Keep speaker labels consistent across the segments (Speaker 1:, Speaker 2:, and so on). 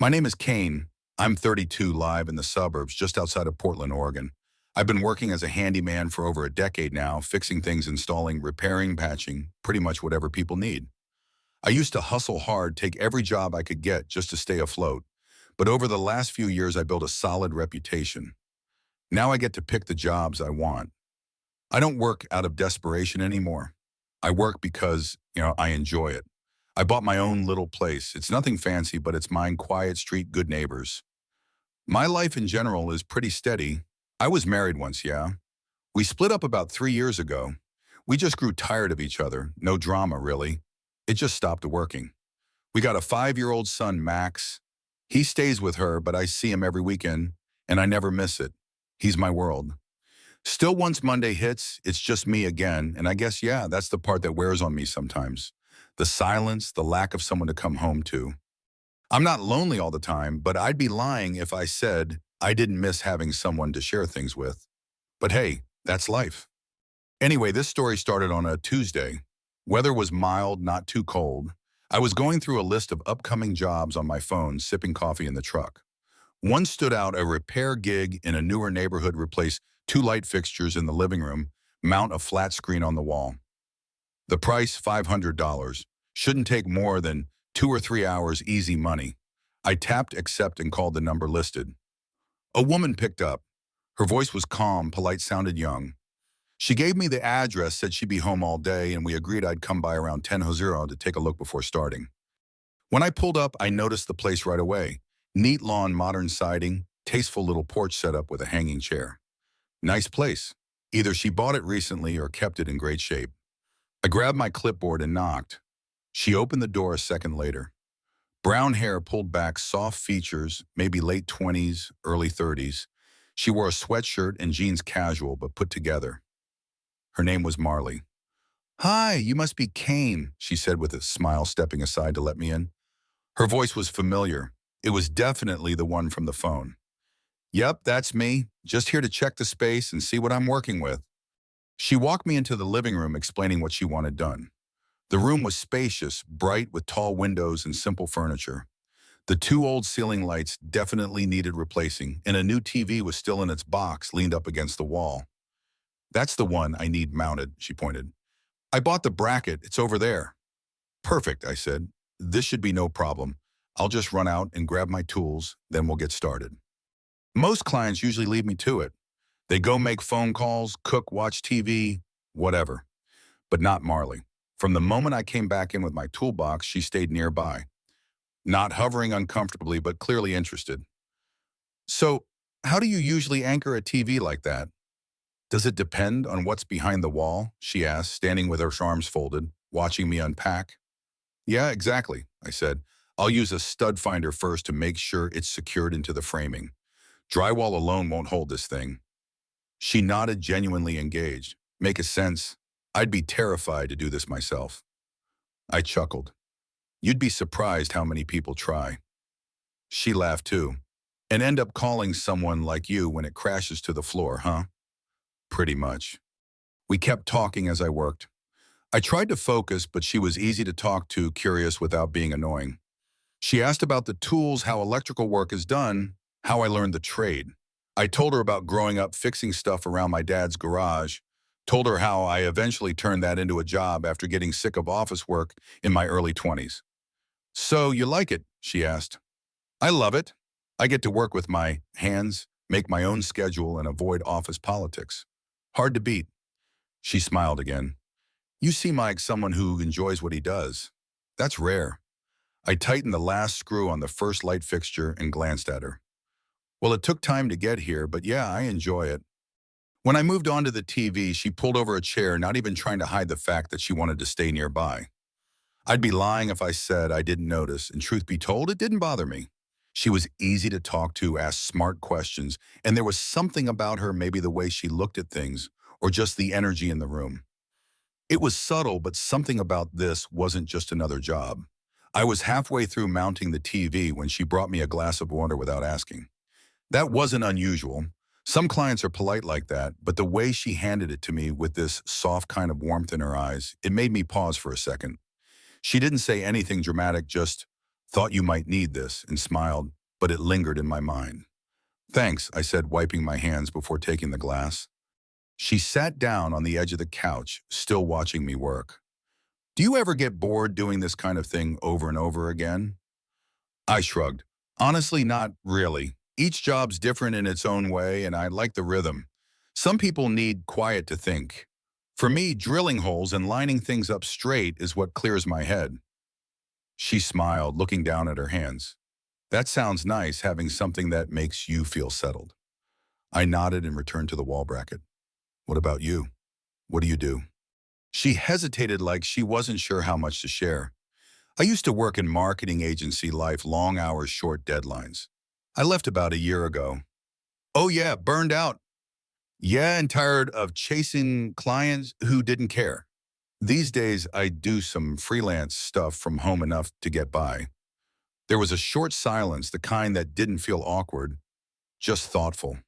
Speaker 1: My name is Kane. I'm 32, live in the suburbs just outside of Portland, Oregon. I've been working as a handyman for over a decade now, fixing things, installing, repairing, patching, pretty much whatever people need. I used to hustle hard, take every job I could get just to stay afloat. But over the last few years, I built a solid reputation. Now I get to pick the jobs I want. I don't work out of desperation anymore. I work because, I enjoy it. I bought my own little place. It's nothing fancy, but it's mine, quiet street, good neighbors. My life in general is pretty steady. I was married once, yeah. We split up about 3 years ago. We just grew tired of each other. No drama, really. It just stopped working. We got a 5-year-old son, Max. He stays with her, but I see him every weekend, and I never miss it. He's my world. Still, once Monday hits, it's just me again, and I guess, yeah, that's the part that wears on me sometimes. The silence, the lack of someone to come home to. I'm not lonely all the time, but I'd be lying if I said I didn't miss having someone to share things with. But hey, that's life. Anyway, this story started on a Tuesday. Weather was mild, not too cold. I was going through a list of upcoming jobs on my phone, sipping coffee in the truck. One stood out: a repair gig in a newer neighborhood, replace 2 light fixtures in the living room, mount a flat screen on the wall. The price, $500. Shouldn't take more than 2 or 3 hours, easy money. I tapped accept and called the number listed. A woman picked up. Her voice was calm, polite, sounded young. She gave me the address, said she'd be home all day, and we agreed I'd come by around 10:00 to take a look before starting. When I pulled up, I noticed the place right away. Neat lawn, modern siding, tasteful little porch set up with a hanging chair. Nice place. Either she bought it recently or kept it in great shape. I grabbed my clipboard and knocked. She opened the door a second later. Brown hair pulled back, soft features, maybe late 20s, early 30s. She wore a sweatshirt and jeans, casual but put together. Her name was Marley. "Hi, you must be Kane," she said with a smile, stepping aside to let me in. Her voice was familiar. It was definitely the one from the phone. "Yep, that's me. Just here to check the space and see what I'm working with." She walked me into the living room, explaining what she wanted done. The room was spacious, bright, with tall windows and simple furniture. The 2 old ceiling lights definitely needed replacing, and a new TV was still in its box, leaned up against the wall. "That's the one I need mounted," she pointed. "I bought the bracket. It's over there." "Perfect," I said. "This should be no problem. I'll just run out and grab my tools, then we'll get started." Most clients usually leave me to it. They go make phone calls, cook, watch TV, whatever. But not Marley. From the moment I came back in with my toolbox, she stayed nearby. Not hovering uncomfortably, but clearly interested. "So, how do you usually anchor a TV like that?" "Does it depend on what's behind the wall?" she asked, standing with her arms folded, watching me unpack. "Yeah, exactly," I said. "I'll use a stud finder first to make sure it's secured into the framing. Drywall alone won't hold this thing." She nodded, genuinely engaged. "Make a sense. I'd be terrified to do this myself." I chuckled. "You'd be surprised how many people try." She laughed too. "And end up calling someone like you when it crashes to the floor, huh?" "Pretty much." We kept talking as I worked. I tried to focus, but she was easy to talk to, curious without being annoying. She asked about the tools, how electrical work is done, how I learned the trade. I told her about growing up fixing stuff around my dad's garage, told her how I eventually turned that into a job after getting sick of office work in my early 20s. "So you like it?" she asked. "I love it. I get to work with my hands, make my own schedule, and avoid office politics. Hard to beat." She smiled again. "You seem like someone who enjoys what he does. That's rare." I tightened the last screw on the first light fixture and glanced at her. "Well, it took time to get here, but yeah, I enjoy it." When I moved on to the TV, she pulled over a chair, not even trying to hide the fact that she wanted to stay nearby. I'd be lying if I said I didn't notice, and truth be told, it didn't bother me. She was easy to talk to, asked smart questions, and there was something about her, maybe the way she looked at things, or just the energy in the room. It was subtle, but something about this wasn't just another job. I was halfway through mounting the TV when she brought me a glass of water without asking. That wasn't unusual. Some clients are polite like that, but the way she handed it to me with this soft kind of warmth in her eyes, it made me pause for a second. She didn't say anything dramatic, just, Thought you might need this, and smiled, but it lingered in my mind. Thanks, I said, wiping my hands before taking the glass. She sat down on the edge of the couch, still watching me work. Do you ever get bored doing this kind of thing over and over again? I shrugged. Honestly, not really. Each job's different in its own way, and I like the rhythm. Some people need quiet to think. For me, drilling holes and lining things up straight is what clears my head. She smiled, looking down at her hands. That sounds nice, having something that makes you feel settled. I nodded and returned to the wall bracket. What about you? What do you do? She hesitated like she wasn't sure how much to share. I used to work in marketing agency life, long hours, short deadlines. I left about a year ago. Oh yeah, burned out. Yeah, and tired of chasing clients who didn't care. These days, I do some freelance stuff from home enough to get by. There was a short silence, the kind that didn't feel awkward, just thoughtful.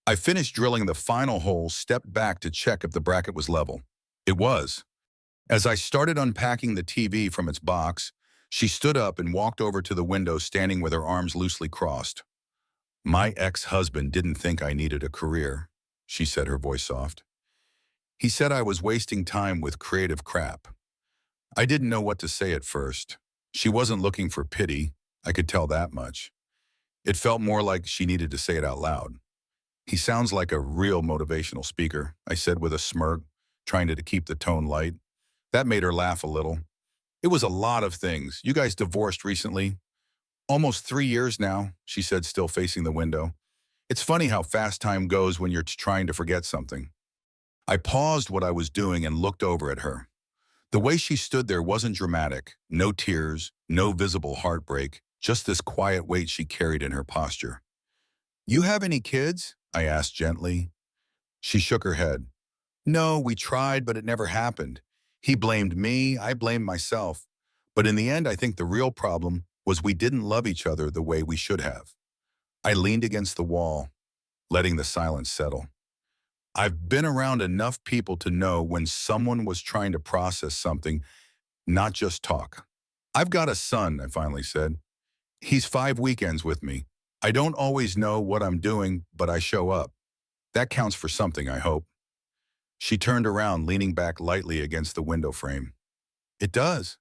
Speaker 1: I finished drilling the final hole, stepped back to check if the bracket was level. It was. As I started unpacking the TV from its box, she stood up and walked over to the window, standing with her arms loosely crossed. My ex-husband didn't think I needed a career, she said, her voice soft. He said I was wasting time with creative crap. I didn't know what to say at first. She wasn't looking for pity, I could tell that much. It felt more like she needed to say it out loud. He sounds like a real motivational speaker, I said with a smirk, trying to keep the tone light. That made her laugh a little. It was a lot of things. You guys divorced recently. Almost 3 years now, she said, still facing the window. It's funny how fast time goes when you're trying to forget something. I paused what I was doing and looked over at her. The way she stood there wasn't dramatic. No tears, no visible heartbreak, just this quiet weight she carried in her posture. You have any kids? I asked gently. She shook her head. No, we tried, but it never happened. He blamed me, I blamed myself. But in the end, I think the real problem was we didn't love each other the way we should have. I leaned against the wall, letting the silence settle. I've been around enough people to know when someone was trying to process something, not just talk. I've got a son, I finally said. He's 5 weekends with me. I don't always know what I'm doing, but I show up. That counts for something, I hope. She turned around, leaning back lightly against the window frame. It does.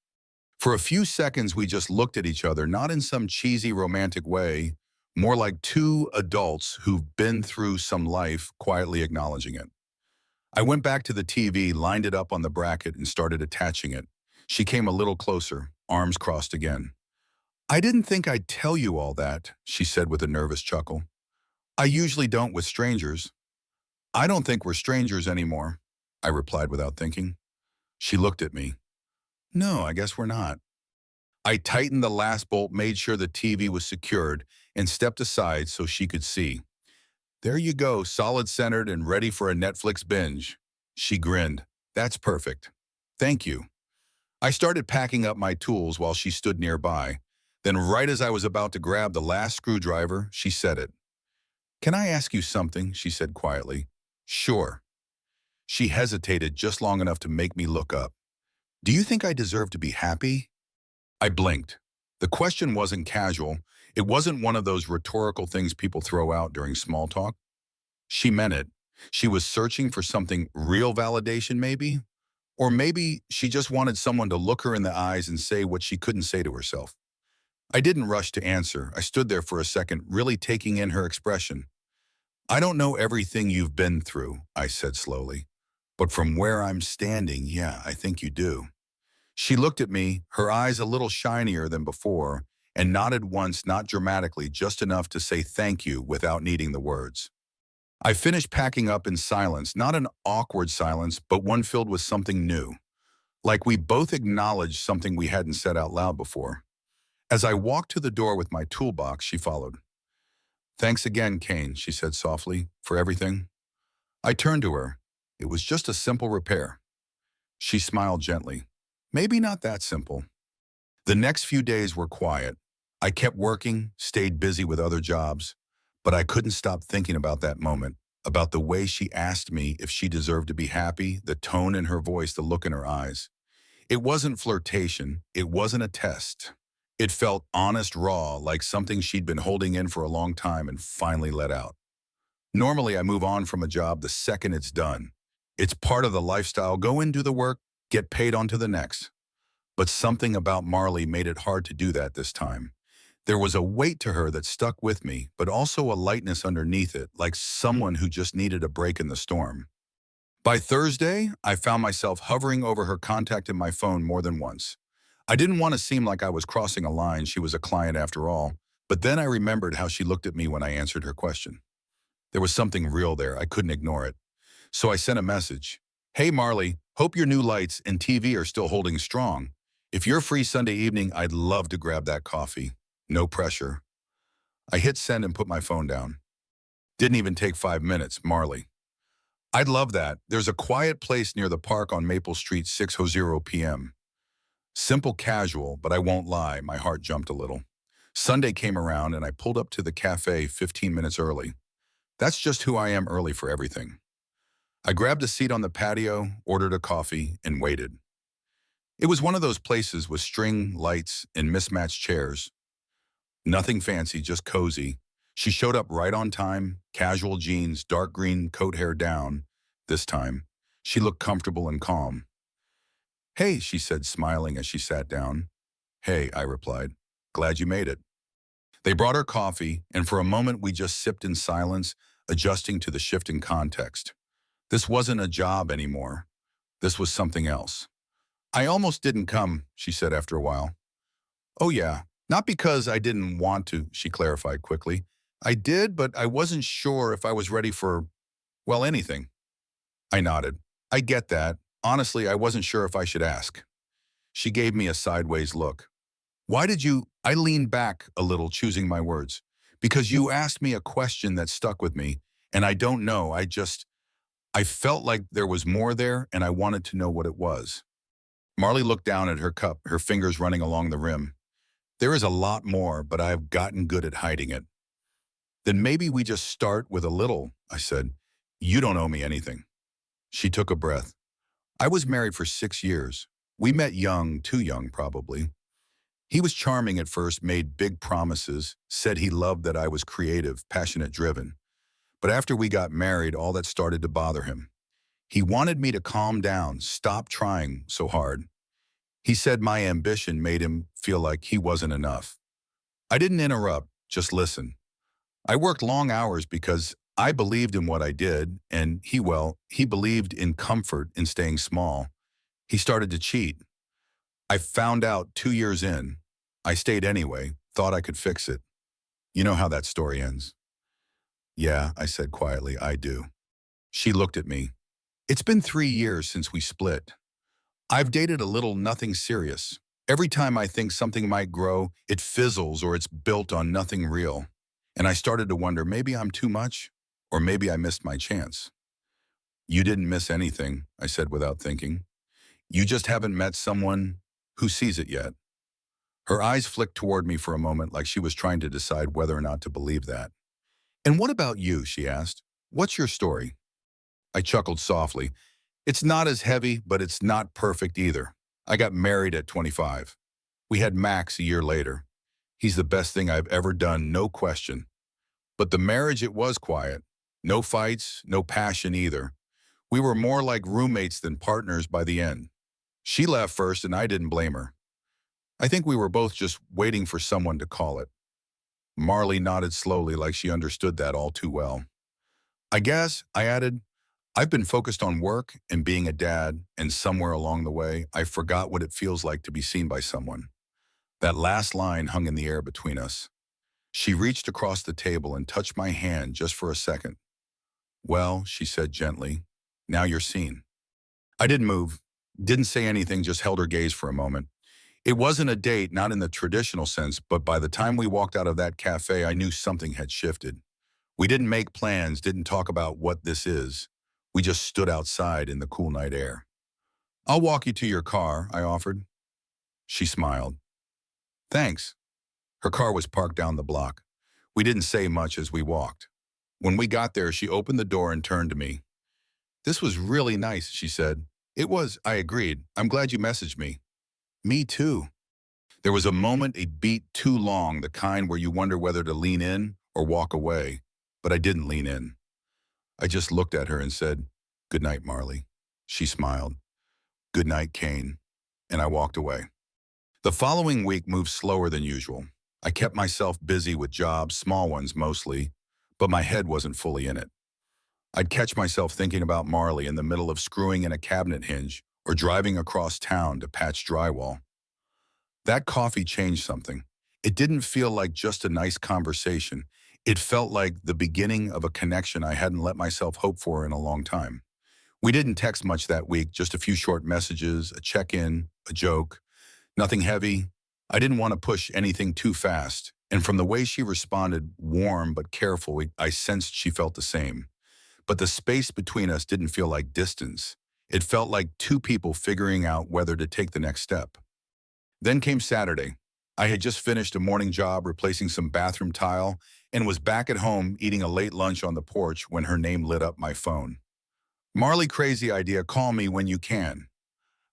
Speaker 1: For a few seconds, we just looked at each other, not in some cheesy romantic way, more like two adults who've been through some life, quietly acknowledging it. I went back to the TV, lined it up on the bracket, and started attaching it. She came a little closer, arms crossed again. I didn't think I'd tell you all that, she said with a nervous chuckle. I usually don't with strangers. I don't think we're strangers anymore, I replied without thinking. She looked at me. No, I guess we're not. I tightened the last bolt, made sure the TV was secured, and stepped aside so she could see. There you go, solid centered and ready for a Netflix binge. She grinned. That's perfect. Thank you. I started packing up my tools while she stood nearby. Then right as I was about to grab the last screwdriver, she said it. Can I ask you something? She said quietly. Sure. She hesitated just long enough to make me look up. Do you think I deserve to be happy? I blinked. The question wasn't casual. It wasn't one of those rhetorical things people throw out during small talk. She meant it. She was searching for something real validation, maybe? Or maybe she just wanted someone to look her in the eyes and say what she couldn't say to herself. I didn't rush to answer. I stood there for a second, really taking in her expression. I don't know everything you've been through, I said slowly. But from where I'm standing, yeah, I think you do. She looked at me, her eyes a little shinier than before, and nodded once, not dramatically, just enough to say thank you without needing the words. I finished packing up in silence, not an awkward silence, but one filled with something new. Like we both acknowledged something we hadn't said out loud before. As I walked to the door with my toolbox, she followed. Thanks again, Kane, she said softly, for everything. I turned to her. It was just a simple repair. She smiled gently. Maybe not that simple. The next few days were quiet. I kept working, stayed busy with other jobs, but I couldn't stop thinking about that moment, about the way she asked me if she deserved to be happy, the tone in her voice, the look in her eyes. It wasn't flirtation. It wasn't a test. It felt honest, raw, like something she'd been holding in for a long time and finally let out. Normally, I move on from a job the second it's done. It's part of the lifestyle. Go in, do the work, get paid on to the next. But something about Marley made it hard to do that this time. There was a weight to her that stuck with me, but also a lightness underneath it, like someone who just needed a break in the storm. By Thursday, I found myself hovering over her contact in my phone more than once. I didn't want to seem like I was crossing a line. She was a client after all. But then I remembered how she looked at me when I answered her question. There was something real there. I couldn't ignore it. So I sent a message. Hey, Marley, hope your new lights and TV are still holding strong. If you're free Sunday evening, I'd love to grab that coffee. No pressure. I hit send and put my phone down. Didn't even take 5 minutes, Marley. I'd love that. There's a quiet place near the park on Maple Street, 6:00 p.m. Simple casual, but I won't lie, my heart jumped a little. Sunday came around and I pulled up to the cafe 15 minutes early. That's just who I am, early for everything. I grabbed a seat on the patio, ordered a coffee, and waited. It was one of those places with string lights and mismatched chairs. Nothing fancy, just cozy. She showed up right on time, casual jeans, dark green coat hair down. This time, she looked comfortable and calm. Hey, she said, smiling as she sat down. Hey, I replied. Glad you made it. They brought her coffee, and for a moment we just sipped in silence, adjusting to the shift in context. This wasn't a job anymore. This was something else. I almost didn't come, she said after a while. Oh yeah, not because I didn't want to, she clarified quickly. I did, but I wasn't sure if I was ready for, well, anything. I nodded. I get that. Honestly, I wasn't sure if I should ask. She gave me a sideways look. Why did you? I leaned back a little, choosing my words. Because you asked me a question that stuck with me, and I don't know, I felt like there was more there, and I wanted to know what it was. Marley looked down at her cup, her fingers running along the rim. There is a lot more, but I've gotten good at hiding it. Then maybe we just start with a little, I said. You don't owe me anything. She took a breath. I was married for 6 years. We met young, too young probably. He was charming at first, made big promises, said he loved that I was creative, passionate, driven. But after we got married, all that started to bother him. He wanted me to calm down, stop trying so hard. He said my ambition made him feel like he wasn't enough. I didn't interrupt, just listen. I worked long hours because I believed in what I did, and he believed in comfort in staying small. He started to cheat. I found out 2 years in. I stayed anyway, thought I could fix it. You know how that story ends. Yeah, I said quietly, I do. She looked at me. It's been 3 years since we split. I've dated a little, nothing serious. Every time I think something might grow, it fizzles or it's built on nothing real. And I started to wonder, maybe I'm too much, or maybe I missed my chance. You didn't miss anything, I said without thinking. You just haven't met someone who sees it yet. Her eyes flicked toward me for a moment, like she was trying to decide whether or not to believe that. And what about you, she asked. What's your story? I chuckled softly. It's not as heavy, but it's not perfect either. I got married at 25. We had Max a year later. He's the best thing I've ever done, no question. But the marriage, it was quiet. No fights, no passion either. We were more like roommates than partners by the end. She left first and I didn't blame her. I think we were both just waiting for someone to call it. Marley nodded slowly, like she understood that all too well. I guess, I added, I've been focused on work and being a dad, and somewhere along the way, I forgot what it feels like to be seen by someone. That last line hung in the air between us. She reached across the table and touched my hand just for a second. Well, she said gently, now you're seen. I didn't move, didn't say anything, just held her gaze for a moment. It wasn't a date, not in the traditional sense, but by the time we walked out of that cafe, I knew something had shifted. We didn't make plans, didn't talk about what this is. We just stood outside in the cool night air. I'll walk you to your car, I offered. She smiled. Thanks. Her car was parked down the block. We didn't say much as we walked. When we got there, she opened the door and turned to me. This was really nice, she said. It was, I agreed. I'm glad you messaged me. Me too. There was a moment, a beat too long, the kind where you wonder whether to lean in or walk away. But I didn't lean in. I just looked at her and said, "Good night, Marley." She smiled. "Good night, Kane." And I walked away. The following week moved slower than usual. I kept myself busy with jobs, small ones mostly, but my head wasn't fully in it. I'd catch myself thinking about Marley in the middle of screwing in a cabinet hinge or driving across town to patch drywall. That coffee changed something. It didn't feel like just a nice conversation. It felt like the beginning of a connection I hadn't let myself hope for in a long time. We didn't text much that week, just a few short messages, a check-in, a joke. Nothing heavy. I didn't want to push anything too fast. And from the way she responded, warm but careful, I sensed she felt the same. But the space between us didn't feel like distance. It felt like two people figuring out whether to take the next step. Then came Saturday. I had just finished a morning job replacing some bathroom tile and was back at home eating a late lunch on the porch when her name lit up my phone. "Marley, crazy idea, call me when you can."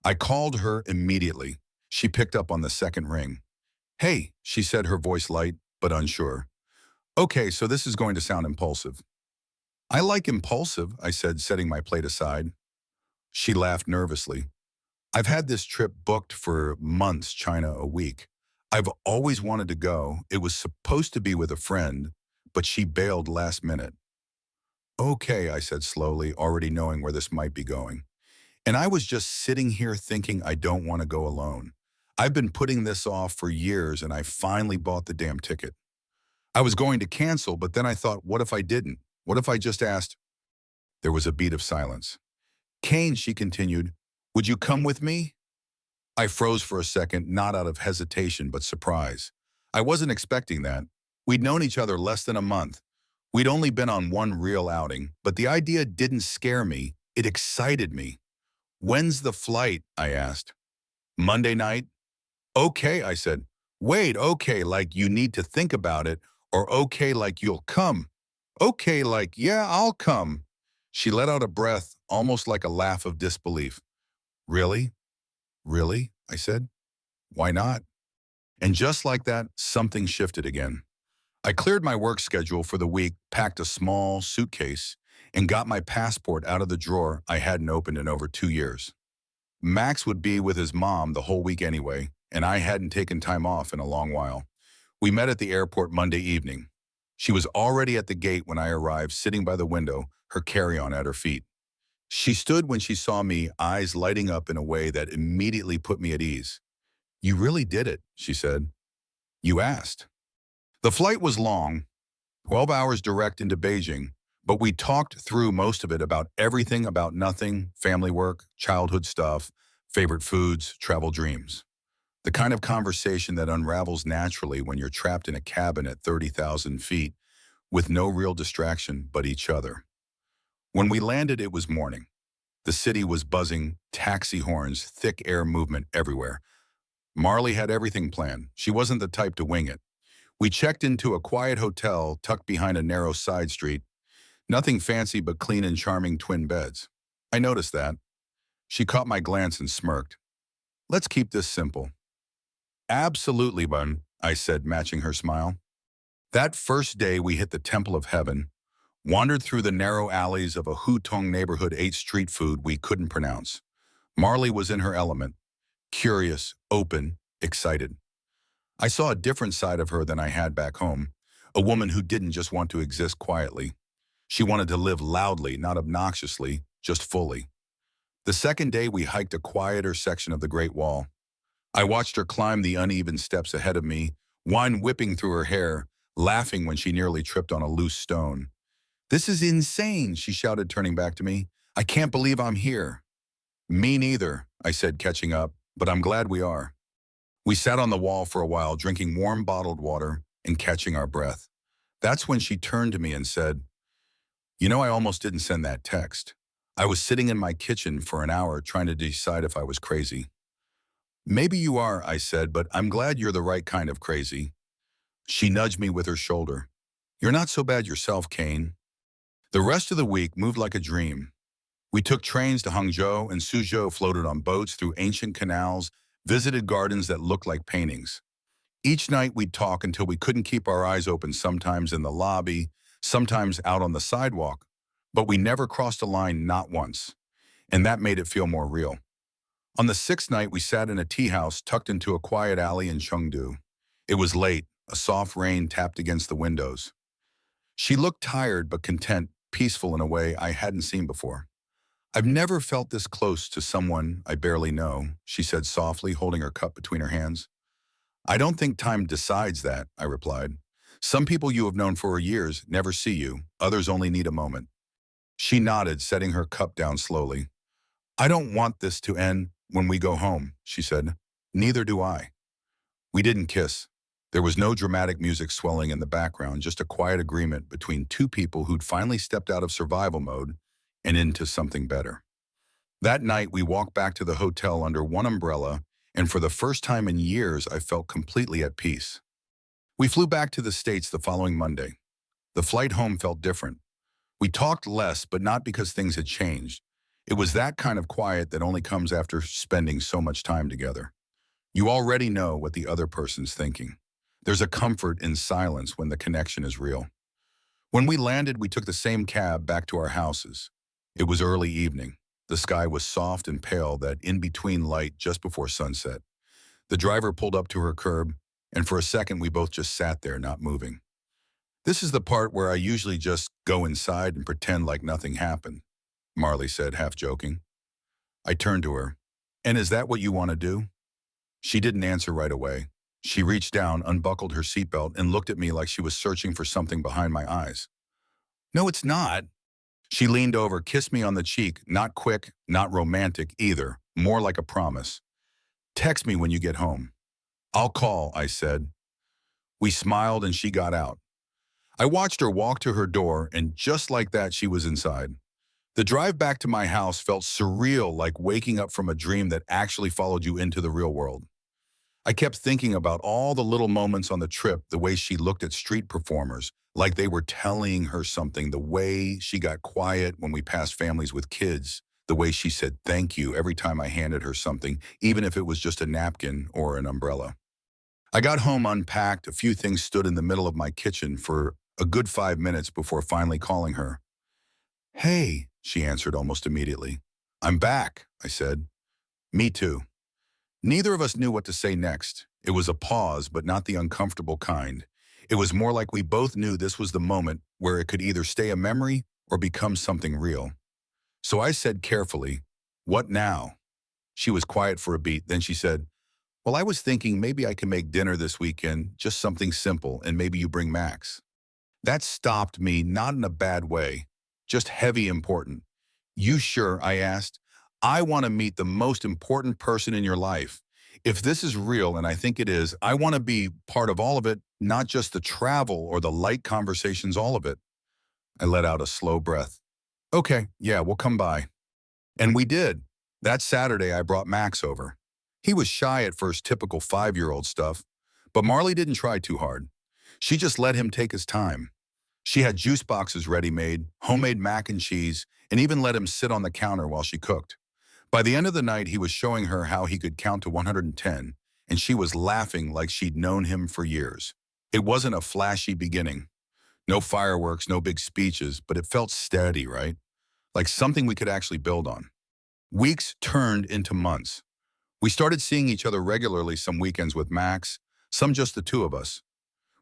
Speaker 1: I called her immediately. She picked up on the second ring. "Hey," she said, her voice light but unsure. "Okay, so this is going to sound impulsive." "I like impulsive," I said, setting my plate aside. She laughed nervously. "I've had this trip booked for months, China a week. I've always wanted to go. It was supposed to be with a friend, but she bailed last minute." "Okay," I said slowly, already knowing where this might be going. And I was just sitting here thinking I don't want to go alone. I've been putting this off for years and I finally bought the damn ticket. I was going to cancel, but then I thought, what if I didn't? What if I just asked? There was a beat of silence. "Kane," she continued, "would you come with me?" I froze for a second, not out of hesitation, but surprise. I wasn't expecting that. We'd known each other less than a month. We'd only been on one real outing, but the idea didn't scare me. It excited me. "When's the flight?" I asked. "Monday night." "Okay," I said. "Wait, okay, like you need to think about it, or okay, like you'll come?" "Okay, like, yeah, I'll come." She let out a breath, almost like a laugh of disbelief. "Really? Really?" I said. "Why not?" And just like that, something shifted again. I cleared my work schedule for the week, packed a small suitcase, and got my passport out of the drawer I hadn't opened in over 2 years. Max would be with his mom the whole week anyway, and I hadn't taken time off in a long while. We met at the airport Monday evening. She was already at the gate when I arrived, sitting by the window, her carry-on at her feet. She stood when she saw me, eyes lighting up in a way that immediately put me at ease. "You really did it," she said. "You asked." The flight was long, 12 hours direct into Beijing, but we talked through most of it about everything about nothing, family work, childhood stuff, favorite foods, travel dreams. The kind of conversation that unravels naturally when you're trapped in a cabin at 30,000 feet with no real distraction but each other. When we landed, it was morning. The city was buzzing, taxi horns, thick air movement everywhere. Marley had everything planned. She wasn't the type to wing it. We checked into a quiet hotel tucked behind a narrow side street. Nothing fancy but clean and charming twin beds. I noticed that. She caught my glance and smirked. "Let's keep this simple." "Absolutely, Bun," I said, matching her smile. That first day we hit the Temple of Heaven, wandered through the narrow alleys of a Hutong neighborhood, ate street food we couldn't pronounce. Marley was in her element, curious, open, excited. I saw a different side of her than I had back home, a woman who didn't just want to exist quietly. She wanted to live loudly, not obnoxiously, just fully. The second day we hiked a quieter section of the Great Wall. I watched her climb the uneven steps ahead of me, wine whipping through her hair, laughing when she nearly tripped on a loose stone. "This is insane," she shouted, turning back to me. "I can't believe I'm here." "Me neither," I said, catching up, "but I'm glad we are." We sat on the wall for a while, drinking warm bottled water and catching our breath. That's when she turned to me and said, "You know, I almost didn't send that text. I was sitting in my kitchen for an hour trying to decide if I was crazy." "Maybe you are," I said, "but I'm glad you're the right kind of crazy." She nudged me with her shoulder. "You're not so bad yourself, Kane." The rest of the week moved like a dream. We took trains to Hangzhou and Suzhou, floated on boats through ancient canals, visited gardens that looked like paintings. Each night we'd talk until we couldn't keep our eyes open, sometimes in the lobby, sometimes out on the sidewalk. But we never crossed a line, not once. And that made it feel more real. On the sixth night, we sat in a tea house tucked into a quiet alley in Chengdu. It was late. A soft rain tapped against the windows. She looked tired but content, peaceful in a way I hadn't seen before. "I've never felt this close to someone I barely know," she said softly, holding her cup between her hands. "I don't think time decides that," I replied. "Some people you have known for years never see you. Others only need a moment." She nodded, setting her cup down slowly. "I don't want this to end when we go home," she said. "Neither do I." We didn't kiss. There was no dramatic music swelling in the background, just a quiet agreement between two people who'd finally stepped out of survival mode and into something better. That night, we walked back to the hotel under one umbrella, and for the first time in years, I felt completely at peace. We flew back to the States the following Monday. The flight home felt different. We talked less, but not because things had changed. It was that kind of quiet that only comes after spending so much time together. You already know what the other person's thinking. There's a comfort in silence when the connection is real. When we landed, we took the same cab back to our houses. It was early evening. The sky was soft and pale, that in-between light just before sunset. The driver pulled up to her curb, and for a second we both just sat there, not moving. "This is the part where I usually just go inside and pretend like nothing happened," Marley said, half joking. I turned to her. "And is that what you want to do?" She didn't answer right away. She reached down, unbuckled her seatbelt, and looked at me like she was searching for something behind my eyes. "No, it's not." She leaned over, kissed me on the cheek, not quick, not romantic either, more like a promise. "Text me when you get home." "I'll call," I said. We smiled and she got out. I watched her walk to her door, and just like that, she was inside. The drive back to my house felt surreal, like waking up from a dream that actually followed you into the real world. I kept thinking about all the little moments on the trip, the way she looked at street performers, like they were telling her something, the way she got quiet when we passed families with kids, the way she said thank you every time I handed her something, even if it was just a napkin or an umbrella. I got home, unpacked, a few things stood in the middle of my kitchen for a good 5 minutes before finally calling her. "Hey," she answered almost immediately. "I'm back," I said. "Me too." Neither of us knew what to say next. It was a pause, but not the uncomfortable kind. It was more like we both knew this was the moment where it could either stay a memory or become something real. So I said carefully, "What now?" She was quiet for a beat, then she said, "Well, I was thinking maybe I can make dinner this weekend, just something simple, and maybe you bring Max." That stopped me, not in a bad way, just heavy important. "You sure?" I asked. "I want to meet the most important person in your life. If this is real, and I think it is, I want to be part of all of it, not just the travel or the light conversations, all of it." I let out a slow breath. "Okay, yeah, we'll come by." And we did. That Saturday, I brought Max over. He was shy at first, typical 5-year-old stuff, but Marley didn't try too hard. She just let him take his time. She had juice boxes ready-made, homemade mac and cheese, and even let him sit on the counter while she cooked. By the end of the night, he was showing her how he could count to 110, and she was laughing like she'd known him for years. It wasn't a flashy beginning. No fireworks, no big speeches, but it felt steady, right? Like something we could actually build on. Weeks turned into months. We started seeing each other regularly, some weekends with Max, some just the two of us.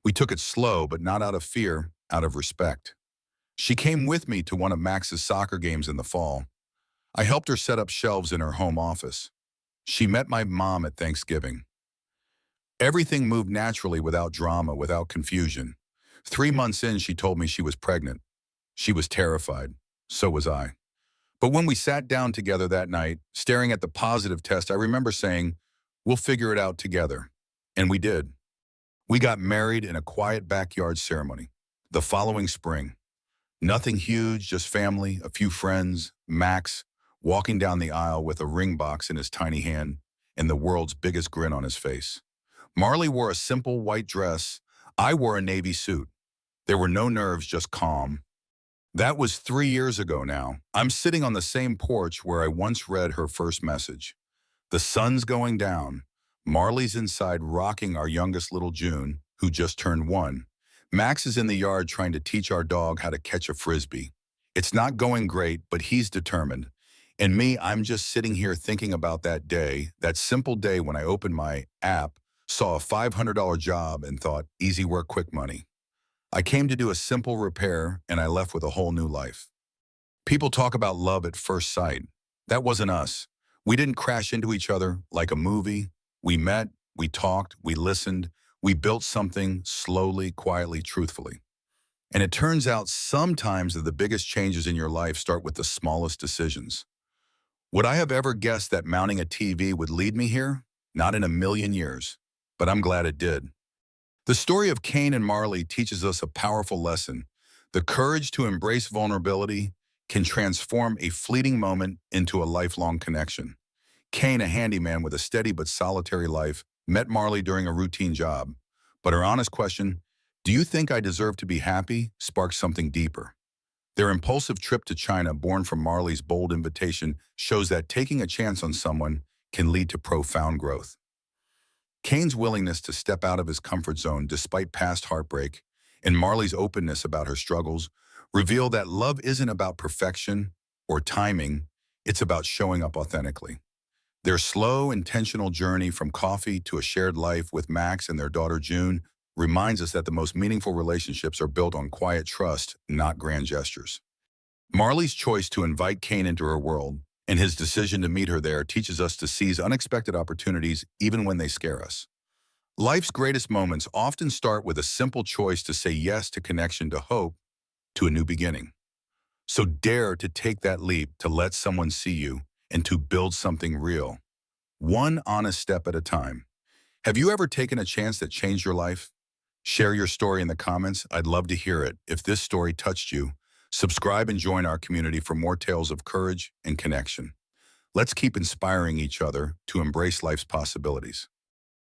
Speaker 1: We took it slow, but not out of fear, out of respect. She came with me to one of Max's soccer games in the fall. I helped her set up shelves in her home office. She met my mom at Thanksgiving. Everything moved naturally, without drama, without confusion. 3 months in, she told me she was pregnant. She was terrified. So was I. But when we sat down together that night, staring at the positive test, I remember saying, "We'll figure it out together." And we did. We got married in a quiet backyard ceremony. The following spring. Nothing huge, just family, a few friends, Max, walking down the aisle with a ring box in his tiny hand and the world's biggest grin on his face. Marley wore a simple white dress. I wore a navy suit. There were no nerves, just calm. That was 3 years ago now. I'm sitting on the same porch where I once read her first message. The sun's going down. Marley's inside rocking our youngest little June, who just turned 1. Max is in the yard trying to teach our dog how to catch a frisbee. It's not going great, but he's determined. And me, I'm just sitting here thinking about that day, that simple day when I opened my app, saw a $500 job and thought, easy work, quick money. I came to do a simple repair and I left with a whole new life. People talk about love at first sight. That wasn't us. We didn't crash into each other like a movie. We met, we talked, we listened, we built something slowly, quietly, truthfully. And it turns out sometimes that the biggest changes in your life start with the smallest decisions. Would I have ever guessed that mounting a TV would lead me here? Not in a million years, but I'm glad it did. The story of Cain and Marley teaches us a powerful lesson. The courage to embrace vulnerability can transform a fleeting moment into a lifelong connection. Cain, a handyman with a steady but solitary life, met Marley during a routine job. But her honest question, do you think I deserve to be happy, sparked something deeper. Their impulsive trip to China, born from Marley's bold invitation, shows that taking a chance on someone can lead to profound growth. Cain's willingness to step out of his comfort zone despite past heartbreak and Marley's openness about her struggles reveal that love isn't about perfection or timing, it's about showing up authentically. Their slow, intentional journey from coffee to a shared life with Max and their daughter June reminds us that the most meaningful relationships are built on quiet trust, not grand gestures. Marley's choice to invite Cain into her world and his decision to meet her there teaches us to seize unexpected opportunities even when they scare us. Life's greatest moments often start with a simple choice to say yes to connection, to hope, to a new beginning. So dare to take that leap, to let someone see you, and to build something real. One honest step at a time. Have you ever taken a chance that changed your life? Share your story in the comments. I'd love to hear it. If this story touched you, subscribe and join our community for more tales of courage and connection. Let's keep inspiring each other to embrace life's possibilities.